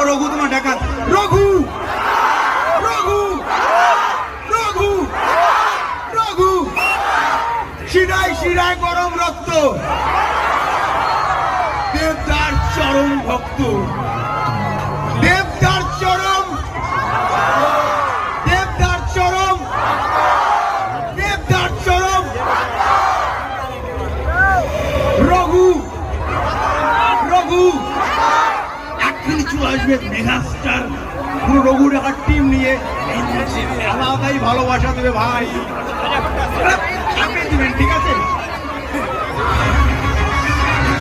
বলবো রঘু তোমার ডাকাত রঘু রঘু রঘু রঘু শিরায় শিরায় গরম রক্ত দেবদার চরম ভক্ত দেবদার চরম দেবদার চরম দেবদার চরম রঘু রঘু এক্ষুনি চলে আসবে মেগাস্টার পুরো রঘু ডাকার টিম নিয়ে আলাদাই ভালোবাসা দেবে ভাই দিবেন ঠিক আছে